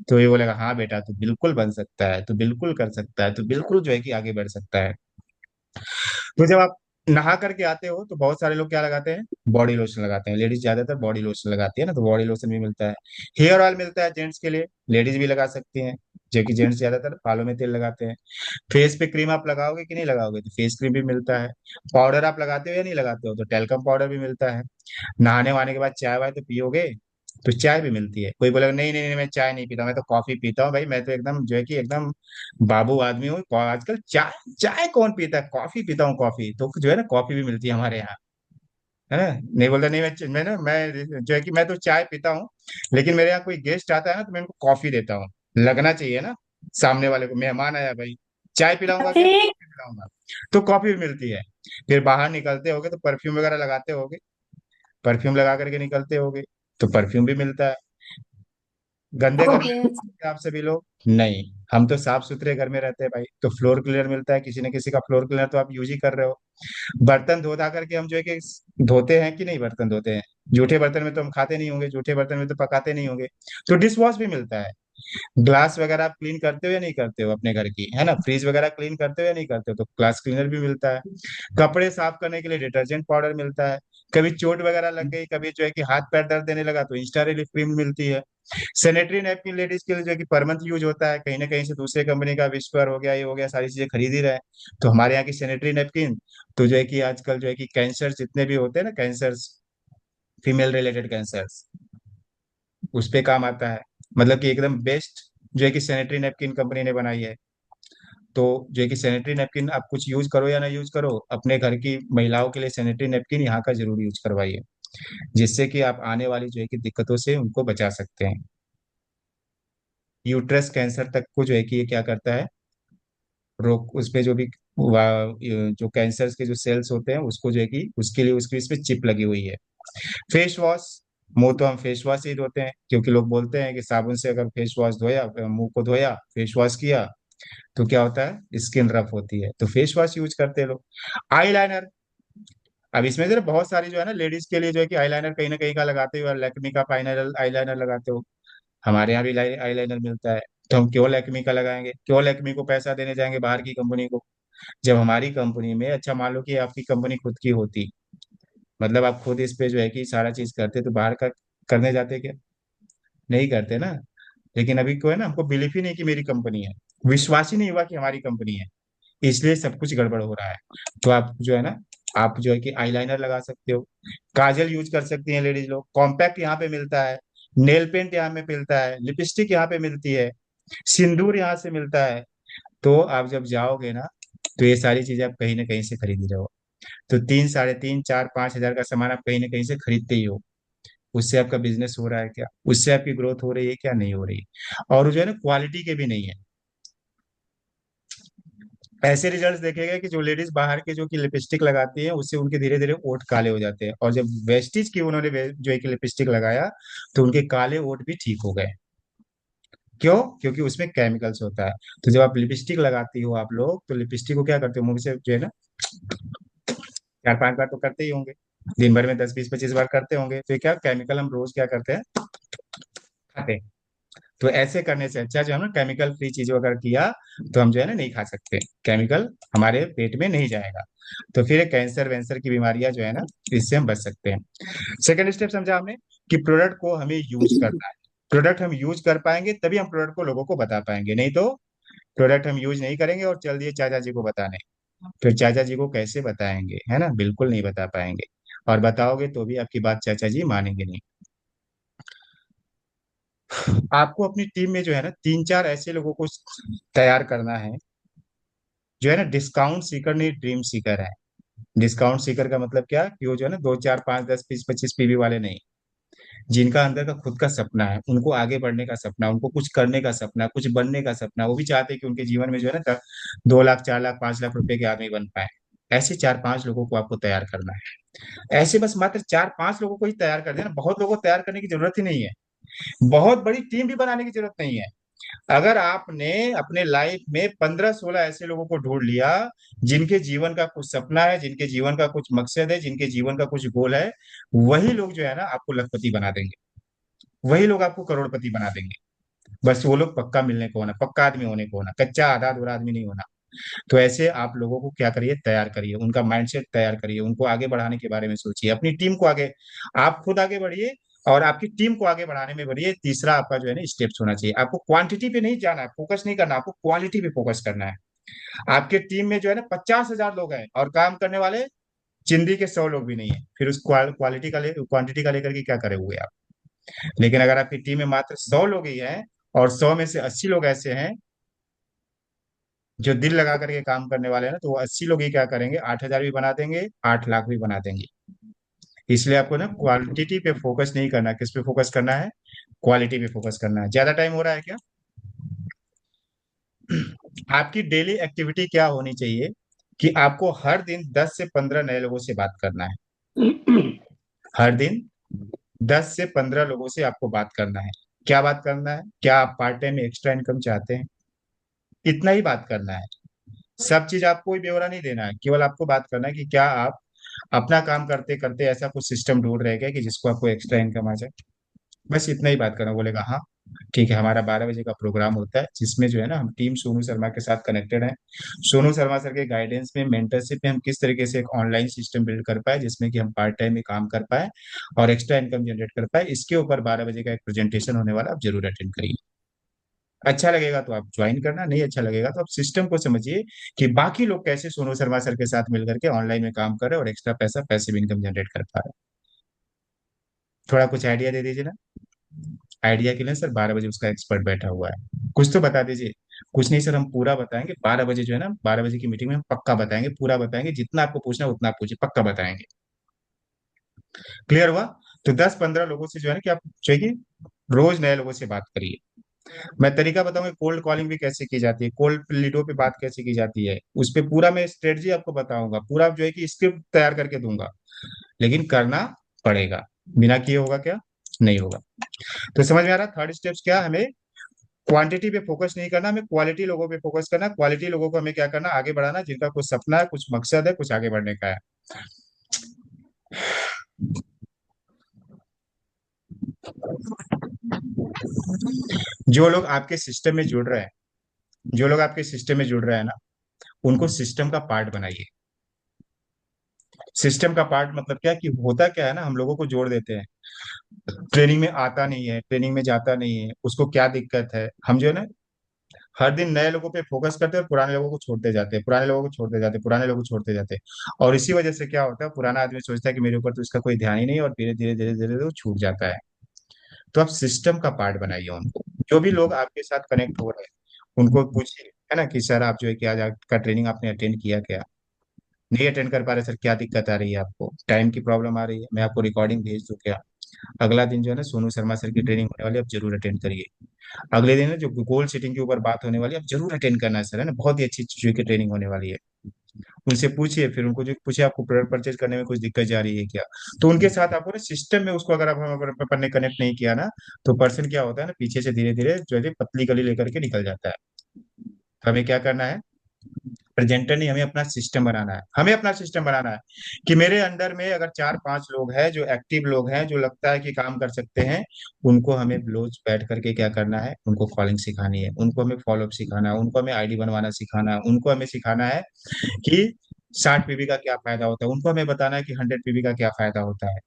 तो ये बोलेगा हाँ बेटा, तू बिल्कुल बन सकता है, तू बिल्कुल कर सकता है, तू बिल्कुल जो है कि आगे बढ़ सकता है। तो जब आप नहा करके आते हो तो बहुत सारे लोग क्या लगाते हैं, बॉडी लोशन लगाते हैं। लेडीज ज्यादातर बॉडी लोशन लगाती है ना, तो बॉडी लोशन भी मिलता है। हेयर ऑयल मिलता है जेंट्स के लिए, लेडीज भी लगा सकती हैं, जो कि जेंट्स ज्यादातर बालों में तेल लगाते हैं। फेस पे क्रीम आप लगाओगे कि नहीं लगाओगे, तो फेस क्रीम भी मिलता है। पाउडर आप लगाते हो या नहीं लगाते हो, तो टेल्कम पाउडर भी मिलता है। नहाने वहाने के बाद चाय वाय तो पियोगे, तो चाय भी मिलती है। कोई बोलेगा नहीं नहीं नहीं, मैं चाय नहीं पीता, मैं तो कॉफी पीता हूँ भाई, मैं तो एकदम जो है कि एकदम बाबू आदमी हूँ, आजकल चाय, चाय कौन पीता है, कॉफी पीता हूँ, कॉफी तो जो है ना, कॉफी भी मिलती है हमारे यहाँ, है ना। नहीं बोलता नहीं, मैं ना, मैं जो है कि मैं तो चाय पीता हूँ, लेकिन मेरे यहाँ कोई गेस्ट आता है ना, तो मैं उनको कॉफी देता हूँ। लगना चाहिए ना, सामने वाले को, मेहमान आया भाई, चाय पिलाऊंगा क्या, ठीक। कॉफी पिलाऊंगा। तो कॉफी भी मिलती है। फिर बाहर निकलते होगे तो परफ्यूम वगैरह लगाते होगे, परफ्यूम लगा करके निकलते होगे, तो परफ्यूम भी मिलता है। गंदे घर में ओके। रहते आप सभी लोग नहीं, हम तो साफ सुथरे घर में रहते हैं भाई, तो फ्लोर क्लीनर मिलता है, किसी न किसी का फ्लोर क्लीनर तो आप यूज ही कर रहे हो। बर्तन धो धा करके हम जो है कि धोते हैं कि नहीं, बर्तन धोते हैं। जूठे बर्तन में तो हम खाते नहीं होंगे, जूठे बर्तन में तो पकाते नहीं होंगे। तो डिश वॉश भी मिलता है। ग्लास वगैरह आप क्लीन करते हो या नहीं करते हो अपने घर की, है ना, फ्रिज वगैरह क्लीन करते हो या नहीं करते हो, तो ग्लास क्लीनर भी मिलता है। कपड़े साफ करने के लिए डिटर्जेंट पाउडर मिलता है। कभी चोट वगैरह लग गई, कभी जो है कि हाथ पैर दर्द देने लगा, तो इंस्टा रिलीफ क्रीम मिलती है। सैनिटरी नैपकिन लेडीज के लिए जो है कि पर मंथ यूज होता है, कहीं ना कहीं से दूसरे कंपनी का विस्पर हो गया, ये हो गया, सारी चीजें खरीद ही रहे हैं। तो हमारे यहाँ की सैनिटरी नैपकिन तो जो है कि आजकल जो है कि कैंसर जितने भी होते हैं ना, कैंसर्स, फीमेल रिलेटेड कैंसर्स, उस पे काम आता है। मतलब कि एकदम बेस्ट जो है कि सैनिटरी नैपकिन कंपनी ने बनाई है। तो जो है कि सैनिटरी नैपकिन आप कुछ यूज करो या ना यूज करो, अपने घर की महिलाओं के लिए सैनिटरी नैपकिन यहाँ का जरूर यूज करवाइए, जिससे कि आप आने वाली जो है कि दिक्कतों से उनको बचा सकते हैं। यूट्रस कैंसर तक को जो है कि ये क्या करता है, रोग उस पे जो भी जो कैंसर के जो सेल्स होते हैं उसको जो है कि उसके लिए उसकी इस पे चिप लगी हुई है। फेस वॉश, मुंह तो हम फेस वॉश ही धोते हैं, क्योंकि लोग बोलते हैं कि साबुन से अगर फेस वॉश धोया, मुंह को धोया, फेस वॉश किया, तो क्या होता है, स्किन रफ होती है, तो फेस वॉश यूज करते हैं लोग। आईलाइनर, अब इसमें जरा बहुत सारी जो है ना लेडीज के लिए जो है कि आईलाइनर कहीं ना कहीं का लगाते हो, लैक्मी का फाइनल आईलाइनर लगाते हो, हमारे यहाँ भी आईलाइनर मिलता है। तो हम क्यों लैक्मी का लगाएंगे, क्यों लैक्मी को पैसा देने जाएंगे बाहर की कंपनी को, जब हमारी कंपनी में, अच्छा मान लो कि आपकी कंपनी खुद की होती, मतलब आप खुद इस पे जो है कि सारा चीज करते, तो बाहर का करने जाते क्या, नहीं करते ना। लेकिन अभी को है ना, हमको बिलीफ ही नहीं कि मेरी कंपनी है, विश्वास ही नहीं हुआ कि हमारी कंपनी है, इसलिए सब कुछ गड़बड़ हो रहा है। तो आप जो है ना, आप जो है कि आईलाइनर लगा सकते हो, काजल यूज कर सकती हैं लेडीज लोग, कॉम्पैक्ट यहाँ पे मिलता है, नेल पेंट यहाँ में मिलता है, लिपस्टिक यहाँ पे मिलती है, सिंदूर यहाँ से मिलता है। तो आप जब जाओगे ना, तो ये सारी चीजें आप कहीं ना कहीं से खरीद ही रहे हो। तो 3, 3.5, 4, 5 हजार का सामान आप कहीं ना कहीं से खरीदते ही हो। उससे आपका बिजनेस हो रहा है क्या, उससे आपकी ग्रोथ हो रही है क्या, नहीं हो रही है। और जो है ना क्वालिटी के भी नहीं है। ऐसे रिजल्ट्स देखे गए कि जो लेडीज बाहर के जो कि लिपस्टिक लगाती है, उससे उनके धीरे धीरे ओठ काले हो जाते हैं, और जब वेस्टिज की उन्होंने जो है कि लिपस्टिक लगाया, तो उनके काले ओठ भी ठीक हो गए। क्यों, क्योंकि उसमें केमिकल्स होता है। तो जब आप लिपस्टिक लगाती हो आप लोग, तो लिपस्टिक को क्या करते हो, मुंह से जो है ना 4, 5 बार तो करते ही होंगे, दिन भर में 10, 20, 25 बार करते होंगे, तो ये क्या केमिकल हम रोज क्या करते हैं, खाते हैं। तो ऐसे करने से अच्छा जो है ना केमिकल फ्री चीजों अगर किया, तो हम जो है ना नहीं खा सकते, केमिकल हमारे पेट में नहीं जाएगा। तो फिर कैंसर वैंसर की बीमारियां जो है ना, इससे हम बच सकते हैं। सेकंड स्टेप समझा हमने, कि प्रोडक्ट को हमें यूज करना है। प्रोडक्ट हम यूज कर पाएंगे तभी हम प्रोडक्ट को लोगों को बता पाएंगे, नहीं तो प्रोडक्ट हम यूज नहीं करेंगे और चल दिए चाचा जी को बताने, फिर चाचा जी को कैसे बताएंगे, है ना, बिल्कुल नहीं बता पाएंगे। और बताओगे तो भी आपकी बात चाचा जी मानेंगे नहीं। आपको अपनी टीम में जो है ना 3, 4 ऐसे लोगों को तैयार करना है, जो है ना डिस्काउंट सीकर नहीं, ड्रीम सीकर है। डिस्काउंट सीकर का मतलब क्या, कि वो जो है ना 2, 4, 5, 10, 20, 25 पीवी वाले नहीं, जिनका अंदर का खुद का सपना है, उनको आगे बढ़ने का सपना, उनको कुछ करने का सपना, कुछ बनने का सपना, वो भी चाहते हैं कि उनके जीवन में जो है ना 2 लाख, 4 लाख, 5 लाख रुपए के आदमी बन पाए। ऐसे 4, 5 लोगों को आपको तैयार करना है। ऐसे बस मात्र 4, 5 लोगों को ही तैयार कर देना, बहुत लोगों को तैयार करने की जरूरत ही नहीं है, बहुत बड़ी टीम भी बनाने की जरूरत नहीं है। अगर आपने अपने लाइफ में 15, 16 ऐसे लोगों को ढूंढ लिया, जिनके जीवन का कुछ सपना है, जिनके जीवन का कुछ मकसद है, जिनके जीवन का कुछ गोल है, वही लोग जो है ना आपको लखपति बना देंगे, वही लोग आपको करोड़पति बना देंगे। बस वो लोग पक्का मिलने को होना, पक्का आदमी होने को होना, कच्चा आधा अधूरा आदमी नहीं होना। तो ऐसे आप लोगों को क्या करिए, तैयार करिए, उनका माइंडसेट तैयार करिए, उनको आगे बढ़ाने के बारे में सोचिए, अपनी टीम को आगे, आप खुद आगे बढ़िए और आपकी टीम को आगे बढ़ाने में बढ़िए। तीसरा आपका जो है ना स्टेप्स होना चाहिए, आपको क्वांटिटी पे नहीं जाना है, फोकस नहीं करना, आपको क्वालिटी पे फोकस करना है। आपके टीम में जो है ना 50,000 लोग हैं और काम करने वाले चिंदी के 100 लोग भी नहीं है, फिर उस क्वालिटी का क्वांटिटी का लेकर के क्या करे हुए आप। लेकिन अगर आपकी टीम में मात्र 100 लोग ही हैं, और 100 में से 80 लोग ऐसे हैं जो दिल लगा करके काम करने वाले हैं ना, तो वो 80 लोग ही क्या करेंगे, 8,000 भी बना देंगे, 8 लाख भी बना देंगे। इसलिए आपको ना क्वालिटी पे फोकस नहीं करना, किस पे फोकस करना है, क्वालिटी पे फोकस करना है। ज्यादा टाइम हो रहा है क्या? आपकी डेली एक्टिविटी क्या होनी चाहिए, कि आपको हर दिन 10 से 15 नए लोगों से बात करना है। हर दिन 10 से 15 लोगों से आपको बात करना है। क्या बात करना है, क्या आप पार्ट टाइम में एक्स्ट्रा इनकम चाहते हैं, इतना ही बात करना है। सब चीज आपको कोई ब्यौरा नहीं देना है, केवल आपको बात करना है कि क्या आप अपना काम करते करते ऐसा कुछ सिस्टम ढूंढ रहे हैं क्या कि जिसको आपको एक्स्ट्रा इनकम आ जाए। बस इतना ही बात करना, बोलेगा हाँ, ठीक है, हमारा 12 बजे का प्रोग्राम होता है, जिसमें जो है ना हम टीम सोनू शर्मा के साथ कनेक्टेड हैं। सोनू शर्मा सर के गाइडेंस में, मेंटरशिप में हम किस तरीके से एक ऑनलाइन सिस्टम बिल्ड कर पाए जिसमें कि हम पार्ट टाइम में काम कर पाए और एक्स्ट्रा इनकम जनरेट कर पाए, इसके ऊपर 12 बजे का एक प्रेजेंटेशन होने वाला, आप जरूर अटेंड करिए। अच्छा लगेगा तो आप ज्वाइन करना, नहीं अच्छा लगेगा तो आप सिस्टम को समझिए कि बाकी लोग कैसे सोनू शर्मा सर के साथ मिलकर के ऑनलाइन में काम कर रहे हैं और एक्स्ट्रा पैसा, पैसिव इनकम जनरेट कर पा रहे हैं। थोड़ा कुछ आइडिया दे दीजिए ना। आइडिया के लिए सर 12 बजे उसका एक्सपर्ट बैठा हुआ है, कुछ तो बता दीजिए। कुछ नहीं सर, हम पूरा बताएंगे 12 बजे, जो है ना 12 बजे की मीटिंग में हम पक्का बताएंगे, पूरा बताएंगे, जितना आपको पूछना है उतना आप पूछिए, पक्का बताएंगे। क्लियर हुआ? तो 10-15 लोगों से जो है ना कि आप जो है कि रोज नए लोगों से बात करिए। मैं तरीका बताऊंगा, कोल्ड कॉलिंग भी कैसे की जाती है, कोल्ड लीडों पे बात कैसे की जाती है, उस पे पूरा मैं स्ट्रेटजी आपको बताऊंगा, पूरा जो है कि स्क्रिप्ट तैयार करके दूंगा। लेकिन करना पड़ेगा, बिना किए होगा क्या? नहीं होगा। तो समझ में आ रहा? थर्ड स्टेप्स क्या, हमें क्वांटिटी पे फोकस नहीं करना, हमें क्वालिटी लोगों पे फोकस करना, क्वालिटी लोगों को हमें क्या करना, आगे बढ़ाना, जिनका कुछ सपना है, कुछ मकसद है, कुछ आगे बढ़ने का है। जो लोग आपके सिस्टम में जुड़ रहे हैं, जो लोग आपके सिस्टम में जुड़ रहे हैं ना, उनको सिस्टम का पार्ट बनाइए। सिस्टम का पार्ट मतलब क्या, कि होता क्या है ना, हम लोगों को जोड़ देते हैं, ट्रेनिंग में आता नहीं है, ट्रेनिंग में जाता नहीं है, उसको क्या दिक्कत है, हम जो है ना हर दिन नए लोगों पे फोकस करते हैं और पुराने लोगों को छोड़ते जाते हैं, पुराने लोगों को छोड़ते जाते हैं, पुराने लोगों को छोड़ते जाते हैं। और इसी वजह से क्या होता है, पुराना आदमी सोचता है कि मेरे ऊपर तो इसका कोई ध्यान ही नहीं, और धीरे धीरे धीरे धीरे वो छूट जाता है। तो आप सिस्टम का पार्ट बनाइए उनको। जो भी लोग आपके साथ कनेक्ट हो रहे हैं उनको पूछिए, है ना, कि सर आप जो है कि आज आपका ट्रेनिंग आपने अटेंड किया क्या? नहीं अटेंड कर पा रहे सर, क्या दिक्कत आ रही है आपको? टाइम की प्रॉब्लम आ रही है, मैं आपको रिकॉर्डिंग भेज दूं क्या? अगला दिन जो है ना सोनू शर्मा सर की ट्रेनिंग होने वाली है, आप जरूर अटेंड करिए। अगले दिन है जो गोल सेटिंग के ऊपर बात होने वाली है, आप जरूर अटेंड करना है सर, है ना, बहुत ही अच्छी चीजों की ट्रेनिंग होने वाली है। उनसे पूछिए, फिर उनको जो पूछिए आपको प्रोडक्ट परचेज करने में कुछ दिक्कत जा रही है क्या? तो उनके साथ आपको ना सिस्टम में उसको, अगर आप हम अगर अपन ने कनेक्ट नहीं किया ना, तो पर्सन क्या होता है ना, पीछे से धीरे धीरे जो है पतली गली लेकर के निकल जाता है। तो हमें क्या करना है, प्रेजेंटर नहीं, हमें अपना सिस्टम बनाना है, हमें अपना सिस्टम बनाना है। कि मेरे अंडर में अगर 4-5 लोग हैं जो एक्टिव लोग हैं, जो लगता है कि काम कर सकते हैं, उनको हमें रोज बैठ करके क्या करना है, उनको कॉलिंग सिखानी है, उनको हमें फॉलोअप सिखाना है, उनको हमें आईडी बनवाना सिखाना है, उनको हमें सिखाना है कि 60 पीबी का क्या फायदा होता है, उनको हमें बताना है कि 100 पीबी का क्या फायदा होता है।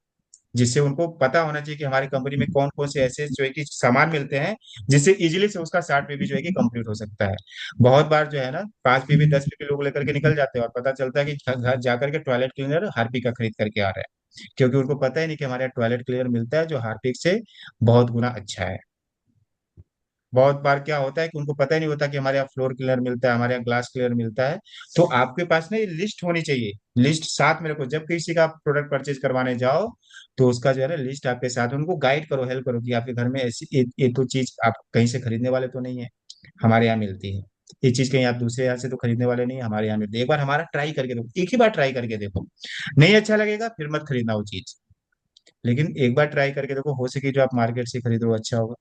जिससे उनको पता होना चाहिए कि हमारी कंपनी में कौन कौन से ऐसे जो है कि सामान मिलते हैं, जिससे इजीली से उसका 60 पीबी जो है कि कंप्लीट हो सकता है। बहुत बार जो है ना 5 पीबी 10 पीबी लोग लेकर के निकल जाते हैं और पता चलता है कि घर जाकर के टॉयलेट क्लीनर हार्पिक का खरीद करके आ रहे हैं, क्योंकि उनको पता ही नहीं कि हमारे यहाँ टॉयलेट क्लीनर मिलता है जो हार्पिक से बहुत गुना अच्छा है। बहुत बार क्या होता है कि उनको पता ही नहीं होता कि हमारे यहाँ फ्लोर क्लीनर मिलता है, हमारे यहाँ ग्लास क्लीनर मिलता है। तो आपके पास ना ये लिस्ट होनी चाहिए, लिस्ट साथ में रखो, जब किसी का प्रोडक्ट परचेज करवाने जाओ तो उसका जो है ना लिस्ट आपके साथ, उनको गाइड करो, हेल्प करो कि आपके घर में ऐसी ये तो चीज आप कहीं से खरीदने वाले तो नहीं है, हमारे यहाँ मिलती है। ये चीज कहीं आप दूसरे यहाँ से तो खरीदने वाले नहीं है, हमारे यहाँ मिलती है, एक बार हमारा ट्राई करके देखो, एक ही बार ट्राई करके देखो, नहीं अच्छा लगेगा फिर मत खरीदना वो चीज। लेकिन एक बार ट्राई करके देखो, हो सके जो आप मार्केट से खरीदो वो अच्छा होगा।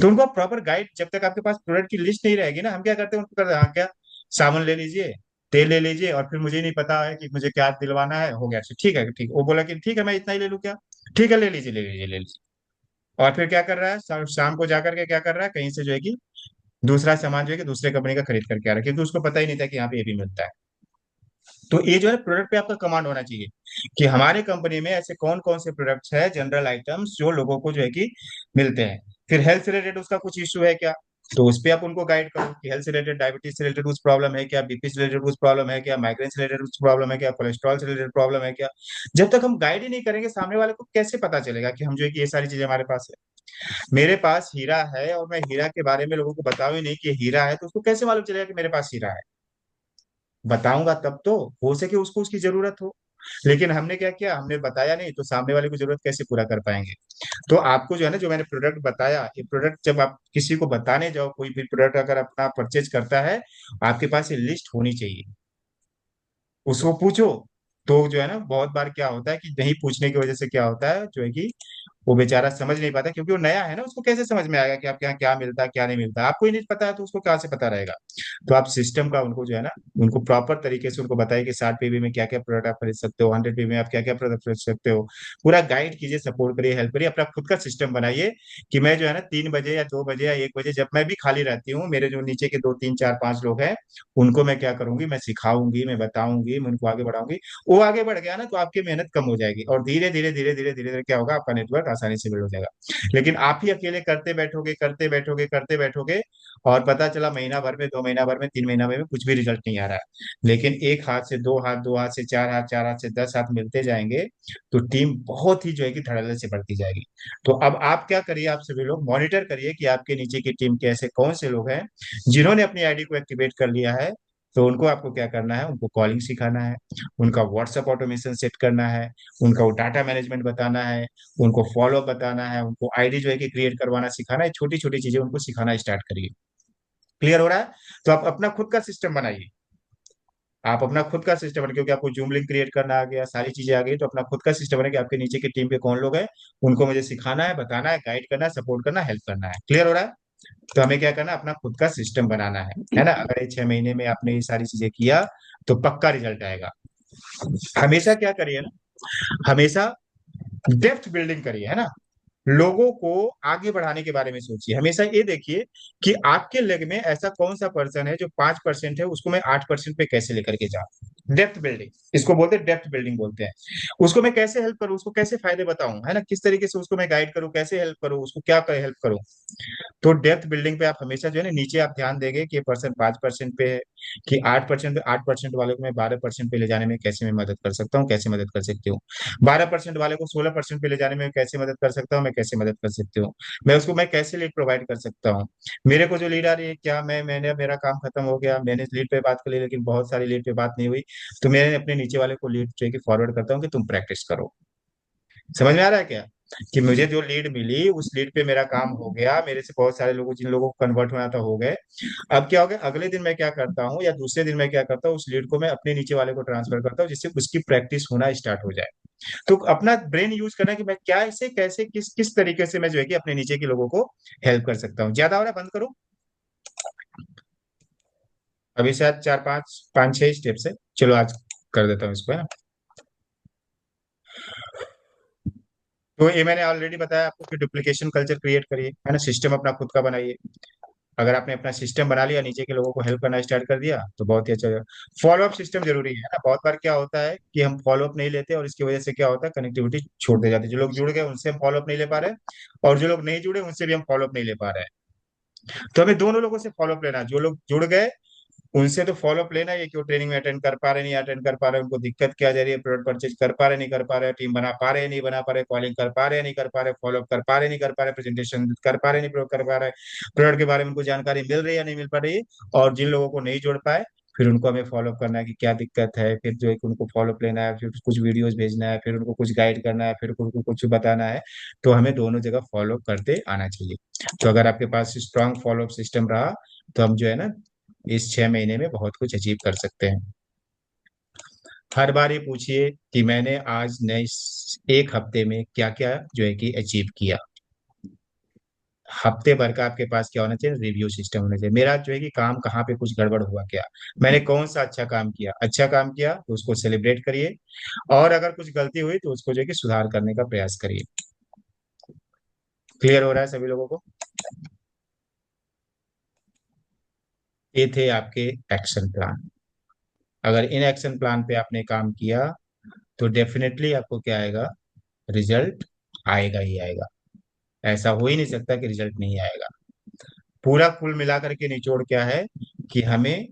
तो उनको प्रॉपर गाइड, जब तक आपके पास प्रोडक्ट की लिस्ट नहीं रहेगी ना, हम क्या करते हैं उनको करते हैं, हाँ क्या, साबुन ले लीजिए, तेल ले लीजिए, और फिर मुझे नहीं पता है कि मुझे क्या दिलवाना है, हो गया ठीक है, ठीक, वो बोला कि ठीक है मैं इतना ही ले लूँ क्या? ठीक है ले लीजिए, ले लीजिए, ले लीजिए। और फिर क्या कर रहा है, शाम को जाकर के क्या कर रहा है, कहीं से जो है कि दूसरा सामान जो है कि दूसरे कंपनी का खरीद करके आ रहा है, क्योंकि उसको पता ही नहीं था कि यहाँ पे ये भी मिलता है। तो ये जो है प्रोडक्ट पे आपका कमांड होना चाहिए कि हमारे कंपनी में ऐसे कौन कौन से प्रोडक्ट्स है, जनरल आइटम्स, जो लोगों को जो है कि मिलते हैं। फिर हेल्थ से रिलेटेड उसका कुछ इश्यू है क्या, तो उस पे आप उनको गाइड करो कि हेल्थ से रिलेटेड, डायबिटीज से रिलेटेड कुछ प्रॉब्लम है क्या, बीपी से रिलेटेड कुछ प्रॉब्लम है क्या, माइग्रेन से रिलेटेड कुछ प्रॉब्लम है क्या, कोलेस्ट्रॉल से रिलेटेड प्रॉब्लम है क्या। जब तक हम गाइड ही नहीं करेंगे, सामने वाले को कैसे पता चलेगा कि हम जो है कि ये सारी चीजें हमारे पास है। मेरे पास हीरा है और मैं हीरा के बारे में लोगों को बताऊं ही नहीं कि ये हीरा है, तो उसको कैसे मालूम चलेगा कि मेरे पास हीरा है? बताऊंगा तब तो, हो सके उसको उसकी जरूरत हो। लेकिन हमने क्या किया, हमने बताया नहीं, तो सामने वाले को जरूरत कैसे पूरा कर पाएंगे? तो आपको जो है ना, जो मैंने प्रोडक्ट बताया, ये प्रोडक्ट जब आप किसी को बताने जाओ, कोई भी प्रोडक्ट अगर अपना परचेज करता है, आपके पास ये लिस्ट होनी चाहिए। उसको पूछो। तो जो है ना बहुत बार क्या होता है कि नहीं पूछने की वजह से क्या होता है जो है कि वो बेचारा समझ नहीं पाता, क्योंकि वो नया है ना, उसको कैसे समझ में आएगा कि आपके यहाँ क्या मिलता है क्या नहीं मिलता, आपको ही नहीं पता है तो उसको कहाँ से पता रहेगा। तो आप सिस्टम का उनको जो है ना, उनको प्रॉपर तरीके से उनको बताइए कि 60 पीबी में क्या क्या प्रोडक्ट आप खरीद सकते हो, 100 पीबी में आप क्या क्या प्रोडक्ट खरीद सकते हो। पूरा गाइड कीजिए, सपोर्ट करिए, हेल्प करिए, अपना खुद का सिस्टम बनाइए कि मैं जो है ना 3 बजे या 2 बजे या 1 बजे जब मैं भी खाली रहती हूँ, मेरे जो नीचे के 2 3 4 5 लोग हैं, उनको मैं क्या करूंगी, मैं सिखाऊंगी, मैं बताऊंगी, मैं उनको आगे बढ़ाऊंगी। वो आगे बढ़ गया ना तो आपकी मेहनत कम हो जाएगी, और धीरे धीरे धीरे धीरे धीरे धीरे क्या होगा, आपका नेटवर्क आसानी से बिल्ड हो जाएगा। लेकिन आप ही अकेले करते बैठोगे करते बैठोगे करते बैठोगे, और पता चला महीना भर में, 2 महीना भर में, 3 महीना भर में कुछ भी रिजल्ट नहीं आ रहा है। लेकिन एक हाथ से दो हाथ, दो हाथ से चार हाथ, चार हाथ से 10 हाथ मिलते जाएंगे, तो टीम बहुत ही जो है कि धड़ल्ले से बढ़ती जाएगी। तो अब आप क्या करिए, आप सभी लोग मॉनिटर करिए कि आपके नीचे की टीम के ऐसे कौन से लोग हैं जिन्होंने अपनी आईडी को एक्टिवेट कर लिया है। तो उनको आपको क्या करना है, उनको कॉलिंग सिखाना है, उनका व्हाट्सएप ऑटोमेशन सेट करना है, उनका वो डाटा मैनेजमेंट बताना है, उनको फॉलो बताना है, उनको आईडी जो है कि क्रिएट करवाना सिखाना है, छोटी छोटी चीजें उनको सिखाना स्टार्ट करिए। क्लियर हो रहा है? तो आप अपना खुद का सिस्टम बनाइए, आप अपना खुद का सिस्टम बनाइए, क्योंकि आपको जूम लिंक क्रिएट करना आ गया, सारी चीजें आ गई, तो अपना खुद का सिस्टम बनाइए कि आपके नीचे की टीम के कौन लोग हैं, उनको मुझे सिखाना है, बताना है, गाइड करना है, सपोर्ट करना है, हेल्प करना है। क्लियर हो रहा है? तो हमें क्या करना है, अपना खुद का सिस्टम बनाना है ना। अगर ये 6 महीने में आपने ये सारी चीजें किया तो पक्का रिजल्ट आएगा। हमेशा क्या करिए ना, हमेशा डेप्थ बिल्डिंग करिए, है ना। लोगों को आगे बढ़ाने के बारे में सोचिए, हमेशा ये देखिए कि आपके लेग में ऐसा कौन सा पर्सन है जो 5% है, उसको मैं 8% पे कैसे लेकर के जाऊं। डेप्थ बिल्डिंग, इसको बोलते हैं डेप्थ बिल्डिंग बोलते हैं। उसको मैं कैसे हेल्प करूं, उसको कैसे फायदे बताऊं, है ना, किस तरीके से उसको मैं गाइड करूं, कैसे हेल्प करूं, उसको क्या हेल्प करूं। तो डेप्थ बिल्डिंग पे आप हमेशा जो है ना, नीचे आप ध्यान देंगे कि ये पर्सन 5% पे है, कि 8% 8% वाले को मैं 12% पे ले जाने में कैसे मैं मदद कर सकता हूँ, कैसे मदद कर सकती हूँ। 12% वाले को 16% पे ले जाने में कैसे मदद कर सकता हूँ, मैं कैसे मदद कर सकती हूँ। मैं कैसे लीड प्रोवाइड कर सकता हूँ। मेरे को जो लीड आ रही है, क्या मैंने मेरा काम खत्म हो गया, मैंने लीड पे बात कर ली लेकिन बहुत सारी लीड पे बात नहीं हुई, तो मैं अपने नीचे वाले को लीड जो है कि फॉरवर्ड करता हूँ कि तुम प्रैक्टिस करो। समझ में आ रहा है क्या, कि मुझे जो लीड मिली उस लीड पे मेरा काम हो गया, मेरे से बहुत सारे लोगों, जिन लोगों को कन्वर्ट होना था, हो गए। अब क्या हो गया, अगले दिन मैं क्या करता हूँ या दूसरे दिन मैं क्या करता हूँ, उस लीड को मैं अपने नीचे वाले को ट्रांसफर करता हूँ, जिससे उसकी प्रैक्टिस होना स्टार्ट हो जाए। तो अपना ब्रेन यूज करना है कि मैं क्या ऐसे कैसे किस किस तरीके से मैं जो है कि अपने नीचे के लोगों को हेल्प कर सकता हूँ। ज्यादा हो रहा है, बंद करो। अभी शायद 4 5 5 6 स्टेप्स है, चलो आज कर देता हूँ इसको, है ना। तो ये मैंने ऑलरेडी बताया आपको कि डुप्लीकेशन कल्चर क्रिएट करिए, है ना, सिस्टम अपना खुद का बनाइए। अगर आपने अपना सिस्टम बना लिया, नीचे के लोगों को हेल्प करना स्टार्ट कर दिया, तो बहुत ही अच्छा। फॉलो अप सिस्टम जरूरी है ना, बहुत बार क्या होता है कि हम फॉलो अप नहीं लेते, और इसकी वजह से क्या होता है, कनेक्टिविटी छोड़ते जाते हैं। जो लोग जुड़ गए उनसे हम फॉलो अप नहीं ले पा रहे, और जो लोग नहीं जुड़े उनसे भी हम फॉलो अप नहीं ले पा रहे हैं। तो हमें दोनों लोगों से फॉलो अप लेना है। जो लोग जुड़ गए उनसे तो फॉलो अप लेना ही है कि वो ट्रेनिंग में अटेंड कर पा रहे, नहीं अटेंड कर पा रहे, उनको दिक्कत क्या जा रही है, प्रोडक्ट परचेज कर पा रहे, नहीं कर पा रहे, टीम बना पा रहे, नहीं बना पा रहे, कॉलिंग कर पा रहे, नहीं कर पा रहे, फॉलो अप कर पा रहे, नहीं कर पा रहे, प्रेजेंटेशन कर पा रहे, नहीं कर पा रहे, प्रोडक्ट के बारे में उनको जानकारी मिल रही है या नहीं मिल पा रही है। और जिन लोगों को नहीं जोड़ पाए, फिर उनको हमें फॉलो अप करना है कि क्या दिक्कत है, फिर जो है कि उनको फॉलो अप लेना है, फिर कुछ वीडियोस भेजना है, फिर उनको कुछ गाइड करना है, फिर उनको कुछ बताना है। तो हमें दोनों जगह फॉलो अप करते आना चाहिए। तो अगर आपके पास स्ट्रांग फॉलो अप सिस्टम रहा, तो हम जो है ना इस 6 महीने में बहुत कुछ अचीव कर सकते हैं। हर बार ये पूछिए कि मैंने आज नए इस एक हफ्ते में क्या क्या जो है कि अचीव किया। हफ्ते भर का आपके पास क्या होना चाहिए, रिव्यू सिस्टम होना चाहिए। मेरा जो है कि काम कहाँ पे कुछ गड़बड़ हुआ, क्या मैंने कौन सा अच्छा काम किया, अच्छा काम किया तो उसको सेलिब्रेट करिए, और अगर कुछ गलती हुई तो उसको जो है कि सुधार करने का प्रयास करिए। क्लियर हो रहा है सभी लोगों को? ये थे आपके एक्शन प्लान। अगर इन एक्शन प्लान पे आपने काम किया तो डेफिनेटली आपको क्या आएगा, रिजल्ट आएगा ही आएगा। ऐसा हो ही नहीं सकता कि रिजल्ट नहीं आएगा। पूरा कुल मिलाकर के निचोड़ क्या है, कि हमें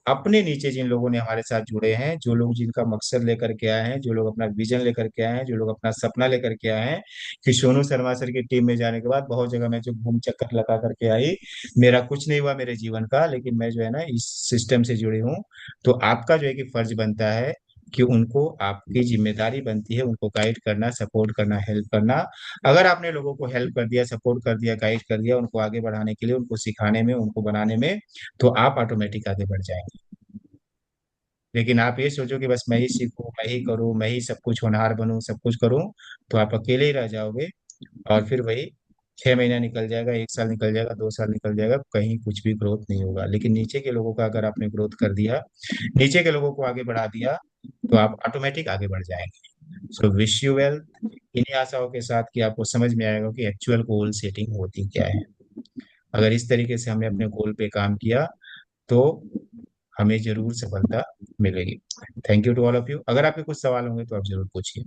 अपने नीचे जिन लोगों ने हमारे साथ जुड़े हैं, जो लोग जिनका मकसद लेकर के आए हैं, जो लोग अपना विजन लेकर के आए हैं, जो लोग अपना सपना लेकर के आए हैं, कि सोनू शर्मा सर की टीम में जाने के बाद बहुत जगह मैं जो घूम चक्कर लगा करके आई, मेरा कुछ नहीं हुआ मेरे जीवन का, लेकिन मैं जो है ना इस सिस्टम से जुड़ी हूँ। तो आपका जो है कि फर्ज बनता है कि उनको, आपकी जिम्मेदारी बनती है उनको गाइड करना, सपोर्ट करना, हेल्प करना। अगर आपने लोगों को हेल्प कर दिया, सपोर्ट कर दिया, गाइड कर दिया, उनको आगे बढ़ाने के लिए, उनको सिखाने में, उनको बनाने में, तो आप ऑटोमेटिक आगे बढ़ जाएंगे। लेकिन आप ये सोचो कि बस मैं ही सीखूं, मैं ही करूं, मैं ही सब कुछ होनहार बनूं, सब कुछ करूं, तो आप अकेले ही रह जाओगे। और फिर वही 6 महीना निकल जाएगा, 1 साल निकल जाएगा, 2 साल निकल जाएगा, कहीं कुछ भी ग्रोथ नहीं होगा। लेकिन नीचे के लोगों का अगर आपने ग्रोथ कर दिया, नीचे के लोगों को आगे बढ़ा दिया, तो आप ऑटोमेटिक आगे बढ़ जाएंगे। सो विश यू वेल, इन्हीं आशाओं के साथ कि आपको समझ में आएगा कि एक्चुअल गोल सेटिंग होती क्या है। अगर इस तरीके से हमने अपने गोल पे काम किया तो हमें जरूर सफलता मिलेगी। Thank you to all of you. अगर आपके कुछ सवाल होंगे तो आप जरूर पूछिए।